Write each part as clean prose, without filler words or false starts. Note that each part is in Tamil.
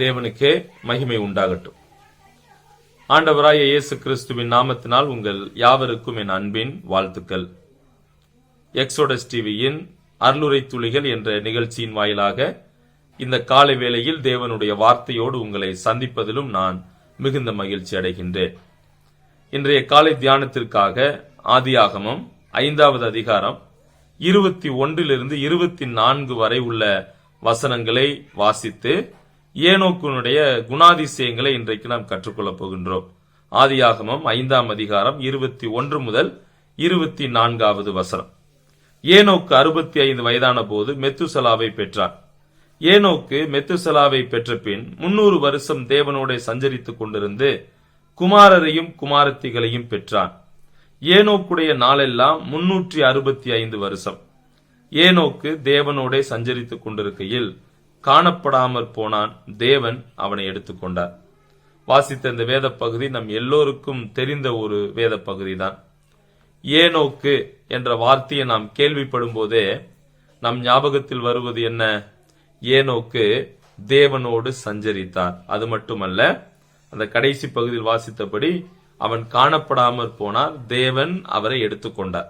தேவனுக்கே மகிமை உண்டாகட்டும். ஆண்டவராய இயேசு கிறிஸ்துவின் நாமத்தினால் உங்கள் யாவருக்கும் என் அன்பின் வாழ்த்துக்கள். எக்ஸோடஸ் டிவியின் அருளுரை துளிகள் என்ற நிகழ்ச்சியின் வாயிலாக இந்த காலை வேளையில் தேவனுடைய வார்த்தையோடு உங்களை சந்திப்பதிலும் நான் மிகுந்த மகிழ்ச்சி அடைகின்றேன். இன்றைய காலை தியானத்திற்காக ஆதியாகமம் 5வது அதிகாரம் 21 24 வரை உள்ள வசனங்களை வாசித்து ஏனோக்கினுடைய குணாதிசயங்களை இன்றைக்கு நாம் கற்றுக்கொள்ளப் போகின்றோம். ஆதியாகமம் 5ஆம் அதிகாரம் 21 முதல் 24வது வசனம். ஏனோக்கு 65 வயதான போது மெத்துசலாவை பெற்றார். ஏனோக்கு மெத்துசலாவை பெற்ற பின் 300 வருஷம் தேவனோட சஞ்சரித்துக் கொண்டிருந்து குமாரரையும் குமாரத்திகளையும் பெற்றான். ஏனோக்குடைய நாளெல்லாம் 365 வருஷம். ஏனோக்கு தேவனோட சஞ்சரித்துக் கொண்டிருக்கையில் காணப்படாமற் போனான். தேவன் அவனை எடுத்துக்கொண்டார். வாசித்த இந்த வேத பகுதி நம் எல்லோருக்கும் தெரிந்த ஒரு வேத பகுதி தான். ஏனோக்கு என்ற வார்த்தையை நாம் கேள்விப்படும் போதே நம் ஞாபகத்தில் வருவது என்ன? ஏனோக்கு தேவனோடு சஞ்சரித்தார். அது மட்டுமல்ல, அந்த கடைசி பகுதியில் வாசித்தபடி அவன் காணப்படாமற் போனார். தேவன் அவரை எடுத்துக்கொண்டார்.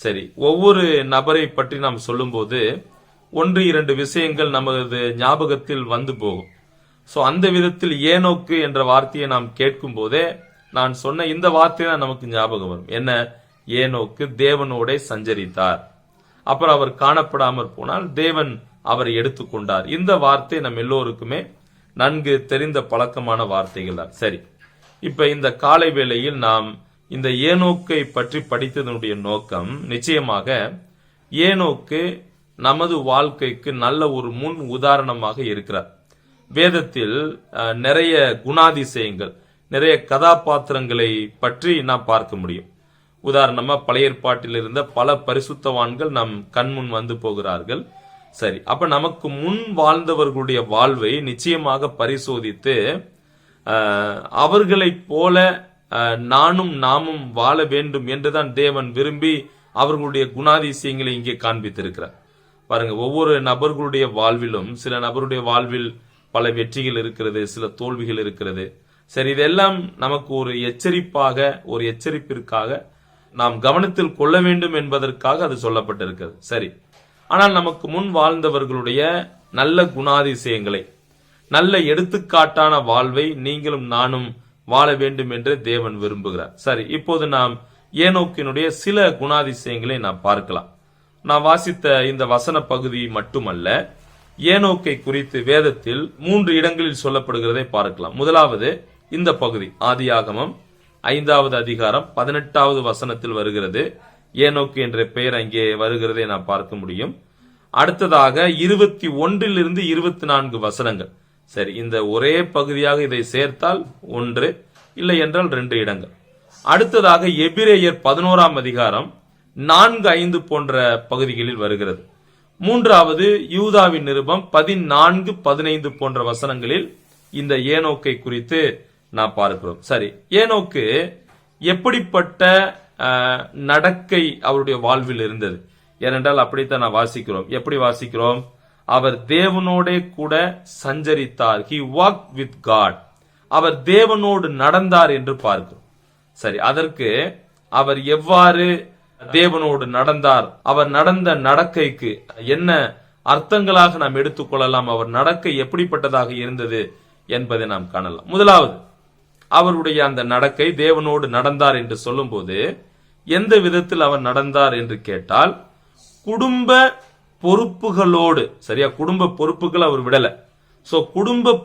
சரி, ஒவ்வொரு நபரை பற்றி நாம் சொல்லும் போது 1-2 விஷயங்கள் நமது ஞாபகத்தில் வந்து போகும். சோ அந்த விதத்தில் ஏனோக்கு என்ற வார்த்தையை நாம் கேட்கும் போதே நான் சொன்ன இந்த வார்த்தை தான் நமக்கு ஞாபகம் வரும். என்ன? ஏனோக்கு தேவனோட சஞ்சரித்தார், அப்புறம் அவர் காணப்படாமற் போனால் தேவன் அவரை எடுத்துக்கொண்டார். இந்த வார்த்தை நம் எல்லோருக்குமே நன்கு தெரிந்த பழக்கமான வார்த்தைகள் தான். சரி, இப்ப இந்த காலை வேளையில் நாம் இந்த ஏனோக்கை பற்றி படித்ததனுடைய நோக்கம் நிச்சயமாக ஏனோக்கு நமது வாழ்க்கைக்கு நல்ல ஒரு முன் உதாரணமாக இருக்கிறார். வேதத்தில் நிறைய குணாதிசயங்கள், நிறைய கதாபாத்திரங்களை பற்றி நாம் பார்க்க முடியும். உதாரணமா பழைய ஏற்பாட்டில் இருந்த பல பரிசுத்தவான்கள் நம் கண்முன் வந்து போகிறார்கள். சரி, அப்ப நமக்கு முன் வாழ்ந்தவர்களுடைய வாழ்வை நிச்சயமாக பரிசோதித்து அவர்களைப் போல நாமும் வாழ வேண்டும் என்றுதான் தேவன் விரும்பி அவர்களுடைய குணாதிசயங்களை இங்கே காண்பித்திருக்கிறார். பாருங்க, ஒவ்வொரு நபர்களுடைய வாழ்விலும் சில நபருடைய வாழ்வில் பல வெற்றிகள் இருக்கிறது, சில தோல்விகள் இருக்கிறது. சரி, இதெல்லாம் நமக்கு ஒரு எச்சரிப்பிற்காக நாம் கவனத்தில் கொள்ள வேண்டும் என்பதற்காக அது சொல்லப்பட்டிருக்கிறது. சரி, ஆனால் நமக்கு முன் வாழ்ந்தவர்களுடைய நல்ல குணாதிசயங்களை, நல்ல எடுத்துக்காட்டான வாழ்வை நீங்களும் நானும் வாழ வேண்டும் என்று தேவன் விரும்புகிறார். சரி, இப்போது நாம் ஏனோக்கினுடைய சில குணாதிசயங்களை நாம் பார்க்கலாம். நான் வாசித்த இந்த வசன பகுதி மட்டுமல்ல, ஏனோக்கை குறித்து வேதத்தில் 3 இடங்களில் சொல்லப்படுகிறதை பார்க்கலாம். முதலாவது இந்த பகுதி ஆதியாகமம் 5வது அதிகாரம் 18வது வசனத்தில் வருகிறது. ஏனோக்கு என்ற பெயர் அங்கே வருகிறதை நாம் பார்க்க முடியும். அடுத்ததாக 21 24 வசனங்கள். சரி, இந்த ஒரே பகுதியாக இதை சேர்த்தால் 1, இல்லை என்றால் 2 இடங்கள். அடுத்ததாக எபிரேயர் 11ஆம் அதிகாரம் 4-5 போன்ற பகுதிகளில் வருகிறது. மூன்றாவது யூதாவின் நிருபம் 14-15 போன்ற வசனங்களில் இந்த ஏனோக்கை குறித்து நாம் பார்க்கிறோம். சரி, ஏனோக்கு எப்படிப்பட்ட நடக்கை அவருடைய வாழ்வில் இருந்தது? ஏனென்றால் அப்படித்தான் நான் வாசிக்கிறோம். எப்படி வாசிக்கிறோம்? அவர் தேவனோட கூட சஞ்சரித்தார். He walked with God. அவர் தேவனோடு நடந்தார் என்று பார்க்கிறோம். சரி, அதற்கு அவர் எவ்வாறு தேவனோடு நடந்தார், அவர் நடந்த நடக்கைக்கு என்ன அர்த்தங்களாக நாம் எடுத்துக்கொள்ளலாம், அவர் நடக்கை எப்படிப்பட்டதாக இருந்தது என்பதை நாம் காணலாம். முதலாவது, அவருடைய அந்த நடக்கை தேவனோடு நடந்தார் என்று சொல்லும் போது எந்த விதத்தில் அவர் நடந்தார் என்று கேட்டால், குடும்ப பொறுப்புகளோடு. சரியா, குடும்ப பொறுப்புகள் அவர் விடல. சோ குடும்ப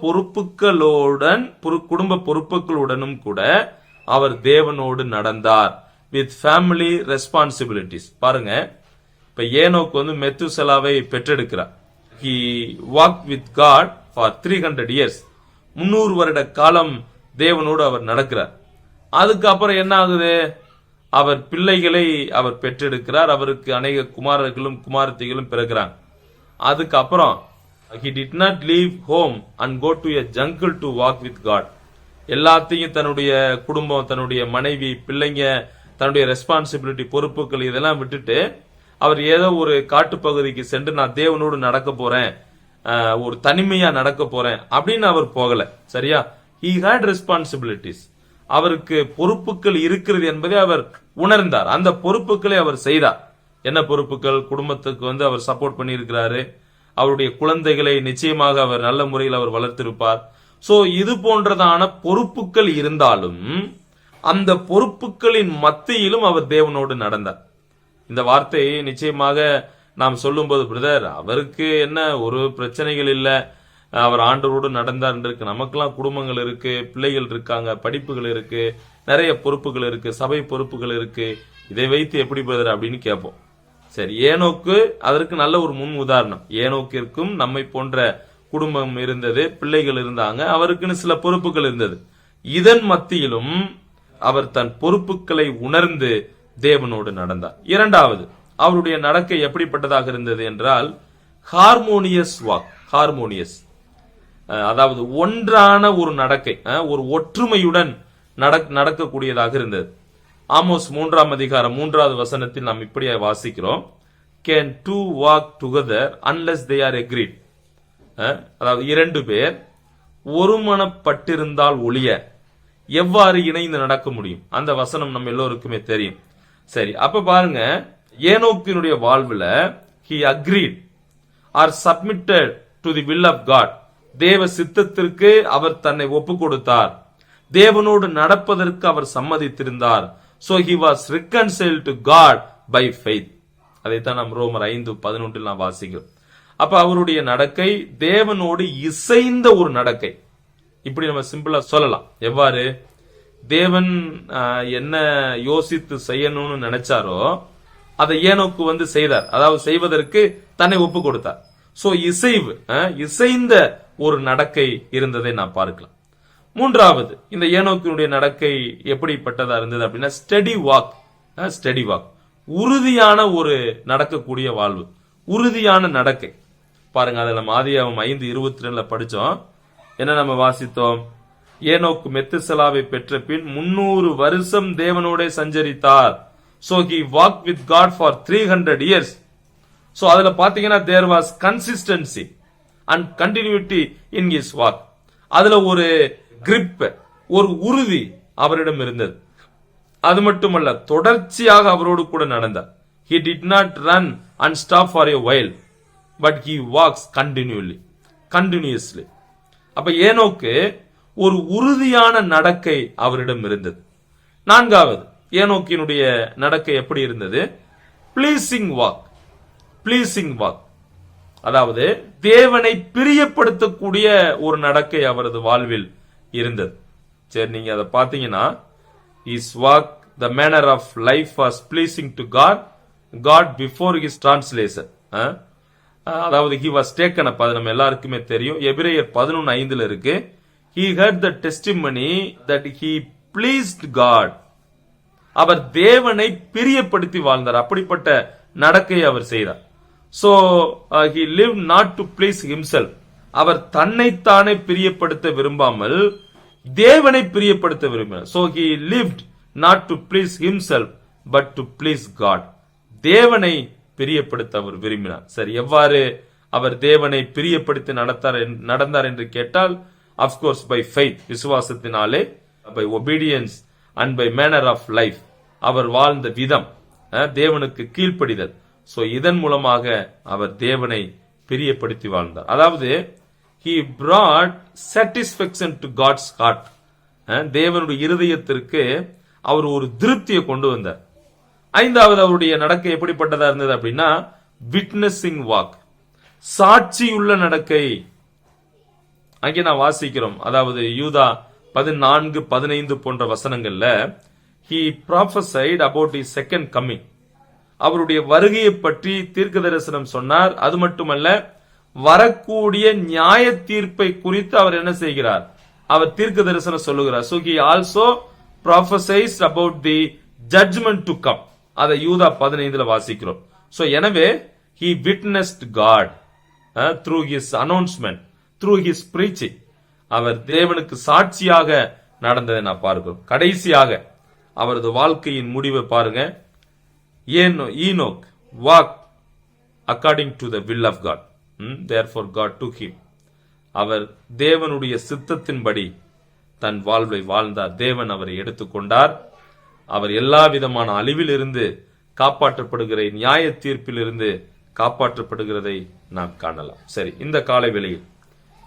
பொறுப்புகளுடனும் கூட அவர் தேவனோடு நடந்தார். With family responsibilities. பாருங்க, இப்ப ஏனோக்கு மெத்துசலாவை பெற்றெடுக்கிறார். He walked with God for 300 years. 300 வருட காலம் தேவனோடு அவர் நடக்கிறார். அதுக்கப்புறம் என்ன ஆகுது? அவர் பிள்ளைகளை அவர் பெற்றெடுக்கிறார். அவருக்கு அநேக குமாரர்களும் குமாரத்திகளும் பிறக்கிறாங்க. அதுக்கப்புறம் he did not leave home and go to a jungle to walk with God. எல்லாத்தையும் தன்னுடைய குடும்பம், தன்னுடைய மனைவி, பிள்ளைங்க, தன்னுடைய ரெஸ்பான்சிபிலிட்டி, பொறுப்புகள் இதெல்லாம் விட்டுட்டு அவர் ஏதோ ஒரு காட்டு பகுதிக்கு சென்று நான் தேவனோடு நடக்க போறேன் ஒரு தனிமையா நடக்க போறேன் அப்படின்னு அவர் போகல. சரியா? he had responsibilities. அவருக்கு பொறுப்புகள் இருக்கிறது என்பதை அவர் உணர்ந்தார். அந்த பொறுப்புகளை அவர் செய்தார். என்ன பொறுப்புகள்? குடும்பத்துக்கு அவர் சப்போர்ட் பண்ணி இருக்கிறாரு. அவருடைய குழந்தைகளை நிச்சயமாக அவர் நல்ல முறையில் அவர் வளர்த்திருப்பார். சோ இது போன்றதான பொறுப்புகள் இருந்தாலும் அந்த பொறுப்புகளின் மத்தியிலும் அவர் தேவனோடு நடந்தார். இந்த வார்த்தையை நிச்சயமாக நாம் சொல்லும்போது, பிரதர் அவருக்கு என்ன ஒரு பிரச்சனைகள் இல்ல, அவர் ஆண்டவரோடு நடந்தார் இருக்கு. நமக்கெல்லாம் குடும்பங்கள் இருக்கு, பிள்ளைகள் இருக்காங்க, படிப்புகள் இருக்கு, நிறைய பொறுப்புகள் இருக்கு, சபை பொறுப்புகள் இருக்கு, இதை வைத்து எப்படி பிரதர் அப்படின்னு கேட்போம். சரி, ஏனோக்கு அதற்கு நல்ல ஒரு முன் உதாரணம். ஏனோக்கிற்கும் நம்மை போன்ற குடும்பம் இருந்தது, பிள்ளைகள் இருந்தாங்க, அவருக்குன்னு சில பொறுப்புகள் இருந்தது. இதன் மத்தியிலும் அவர் தன் பொறுப்புகளை உணர்ந்து தேவனோடு நடந்தார். இரண்டாவது, அவருடைய நடக்கை எப்படிப்பட்டதாக இருந்தது என்றால் ஹார்மோனியஸ் வாக். ஹார்மோனியஸ் அதாவது ஒன்றான ஒரு நடக்கை, ஒரு ஒற்றுமையுடன் நடக்கக்கூடியதாக இருந்தது. ஆமோஸ் 3ஆம் அதிகாரம் 3வது வசனத்தில் நாம் இப்படியே வாசிக்கிறோம், can two walk together unless they are agreed. அதாவது 2 பேர் ஒருமனப்பட்டிருந்தால் ஒழிய எவ்வாறு இணைந்து நடக்க முடியும்? அந்த வசனம் நம்ம எல்லோருக்குமே தெரியும். சரி, அப்ப பாருங்க, ஏனோக்கினுடைய வாழ்வுல he agreed or submitted to the will of God. தேவ சித்தத்திற்கு அவர் தன்னை ஒப்பு கொடுத்தார். தேவனோடு நடப்பதற்கு அவர் சம்மதித்திருந்தார். so he was reconciled to God by faith. அதைத்தான் நாம் ரோமர் 5:11 நாம் வாசிக்கிறோம். அப்ப அவருடைய நடக்கை தேவனோடு இசைந்த ஒரு நடக்கை. இப்படி நம்ம சிம்பிளா சொல்லலாம். எவ்வாறு? தேவன் என்ன யோசித்து செய்யணும்னு நினைச்சாரோ அதை ஏனோக்கு செய்தார். அதாவது செய்வதற்கு தன்னை ஒப்பு கொடுத்தார். சோ இசைவு, இசைந்த ஒரு நடக்கை இருந்ததை நாம் பார்க்கலாம். மூன்றாவது, இந்த ஏனோக்கினுடைய நடக்கை எப்படிப்பட்டதா இருந்தது அப்படின்னா ஸ்டெடி வாக். ஸ்டெடி வாக், உறுதியான ஒரு நடக்கக்கூடிய வாழ்வு, உறுதியான நடக்கை. பாருங்க, அதை நம்ம ஆதியாகமம் 5:22 படிச்சோம். என்ன நம்ம வாசித்தோம்? ஏனோக்கு மெத்துசலாவை பெற்ற பின் 300 வருஷம் தேவனோட சஞ்சரித்தார். So he walked with God for 300 years. So அதுல பாத்தீங்கன்னா there was consistency and continuity in his walk. அதுல ஒரு grip, ஒரு உறுதி அவரிடம் இருந்தது. அது மட்டுமல்ல, தொடர்ச்சியாக அவரோடு கூட நடந்தார். He did not run and stop for a while, but he walks continuously. அப்ப ஏனோக்கு ஒரு உறுதியான நடக்கை அவரிடம் இருந்தது. நான்காவது, ஏனோக்கினுடைய நடக்கை எப்படி இருந்தது? Pleasing walk. பிளீசிங் வாக், அதாவது தேவனை பிரியப்படுத்தக்கூடிய ஒரு நடக்கை அவரது வாழ்வில் இருந்தது. சரி, நீங்க அதை பாத்தீங்கன்னா his walk, the manner of life was pleasing to God before his translation. அதாவது he was taken up, அது நம்ம எல்லாருக்குமே தெரியும். எபிரேயர் 11:5 இருக்கு, he heard the testimony that he pleased God. அவர் தேவனை பிரியப்படுத்தி வாழ்ந்தார். அப்படிப்பட்ட நடக்கையை அவர் செய்தார். So he lived not to please himself. அவர் தன்னைத்தானே பிரியப்படுத்த விரும்பாமல் தேவனை பிரியப்படுத்த விரும்பினார். So he lived not to please himself but to please God. தேவனை பிரியப்படுத்த அவர் விரும்பினார். சரி, எவ்வாறு அவர் தேவனை பிரியப்படுத்தி நடந்தார் என்று கேட்டால், of course by faith, விசுவாசத்தினாலே, by obedience and by manner of life, அவர் வாழ்ந்த விதம், தேவனுக்கு கீழ்ப்படிதல். சோ இதன் மூலமாக அவர் தேவனை பிரியப்படுத்தி வாழ்ந்தார். அதாவது he brought satisfaction to God's heart. தேவனுடைய இருதயத்திற்கு அவர் ஒரு திருப்தியை கொண்டு வந்தார். ஐந்தாவது, அவருடைய நடக்கை எப்படிப்பட்டதா இருந்தது அப்படின்னா விட்னஸிங் வாக், சாட்சியுள்ள நடக்கை. அங்கே நான் வாசிக்கிறோம், அதாவது யூதா 14-15 போன்ற வசனங்கள்ல he prophesied about his second coming. அவருடைய வருகையை பற்றி தீர்க்க தரிசனம் சொன்னார். அது மட்டுமல்ல, வரக்கூடிய நியாய தீர்ப்பை குறித்து அவர் என்ன செய்கிறார்? அவர் தீர்க்க தரிசனம் சொல்லுகிறார். So he also prophesies about the judgment to come. அதை யூதா 15 வாசிக்கிறோம். So எனவே he witnessed God through his announcement, through his preaching. அவர் தேவனுக்கு சாட்சியாக நடந்ததை நான் பார்க்கிறோம். கடைசியாக அவரது வாழ்க்கையின் முடிவை பாருங்க. Enoch walked according to the will of God. therefore God took him. அவர் தேவனுடைய சித்தத்தின்படி தன் வாழ்வை வாழ்ந்தார். தேவன் அவரை எடுத்துக்கொண்டார். அவர் எல்லா விதமான அழிவில் இருந்து காப்பாற்றப்படுகிற நியாய தீர்ப்பிலிருந்து காப்பாற்றப்படுகிறதை நாம் காணலாம். சரி, இந்த காலை வேளையில்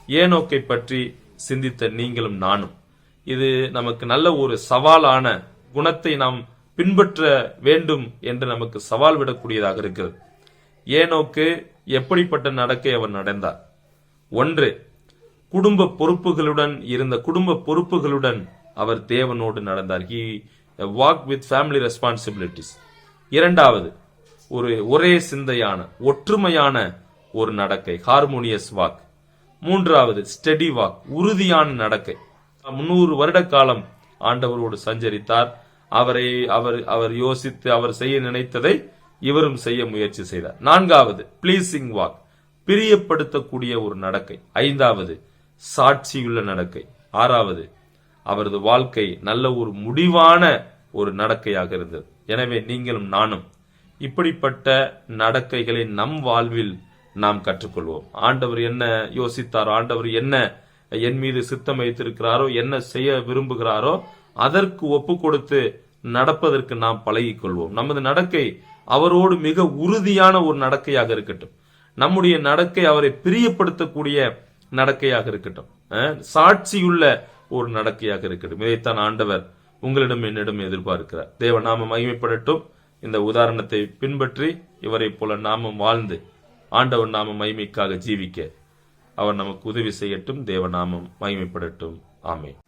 ஏனோக்கை பற்றி சிந்தித்த நீங்களும் நானும், இது நமக்கு நல்ல ஒரு சவாலான குணத்தை நாம் பின்பற்ற வேண்டும் என்று நமக்கு சவால் விடக்கூடியதாக இருக்கிறது. ஏனோக்கு எப்படிப்பட்ட நடக்கை அவர் நடந்தார்? ஒன்று, குடும்ப பொறுப்புகளுடன் அவர் தேவனோடு நடந்தார். He walked with family responsibilities. இரண்டாவது, ஒரே சிந்தையான ஒற்றுமையான ஒரு நடக்கை, ஹார்மோனியஸ் வாக். மூன்றாவது, ஸ்டெடி வாக், உறுதியான நடக்கை. 300 வருட காலம் ஆண்டவரோடு சஞ்சரித்தார். அவர் யோசித்து அவர் செய்ய நினைத்ததை இவரும் செய்ய முயற்சி செய்தார். நான்காவது, பிளீசிங் வாக், பிரியப்படுத்தக்கூடிய ஒரு நடக்கை. ஐந்தாவது, சாட்சியுள்ள நடக்கை. ஆறாவது, அவரது வாழ்க்கை நல்ல ஒரு முடிவான ஒரு நடக்கையாக இருந்தது. எனவே நீங்களும் நானும் இப்படிப்பட்ட நடக்கைகளை நம் வாழ்வில் நாம் கற்றுக்கொள்வோம். ஆண்டவர் என்ன யோசித்தாரோ, ஆண்டவர் என்ன என் மீது சித்தம் வைத்திருக்கிறாரோ, என்ன செய்ய விரும்புகிறாரோ அதற்கு ஒப்பு கொடுத்து நடப்பதற்கு நாம் பழகிக் கொள்வோம். நமது நடக்கை அவரோடு மிக உறுதியான ஒரு நடக்கையாக இருக்கட்டும். நம்முடைய நடக்கை அவரை பிரியப்படுத்தக்கூடிய நடக்கையாக இருக்கட்டும். சாட்சியுள்ள ஒரு நடக்கையாக இருக்கட்டும். இதைத்தான் ஆண்டவர் உங்களிடம் என்னிடம் எதிர்பார்க்கிறார். தேவ நாமம் மகிமைப்படட்டும். இந்த உதாரணத்தை பின்பற்றி இவரை போல நாமும் வாழ்ந்து ஆண்டவர் நாம மகிமைக்காக ஜீவிக்க அவர் நமக்கு உதவி செய்யட்டும். தேவ நாமம் மகிமைப்படட்டும். ஆமென்.